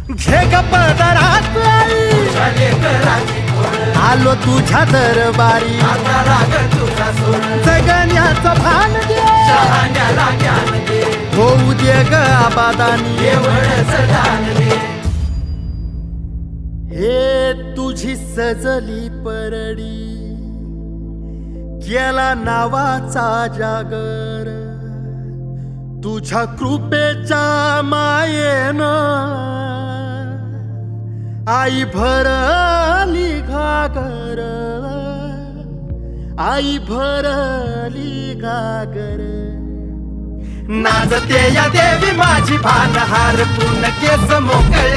घे ग पदरात आई, तुझ्या लेकराची खोड आलो तुझ्या दरबारी, आता राग तुझा सोड जगण्याचं भान दे, शहाण्याला ज्ञान दे होऊ दे ग आबादानी. एवढंच दान दे हे तुझी सजली परडी, गेला नावाचा जागर, तुझ्या कृपेच्या मायेनं आई भरली घागर, आई भरली घागर. नाचते या देवी माझी भान हारपून केस मोकळे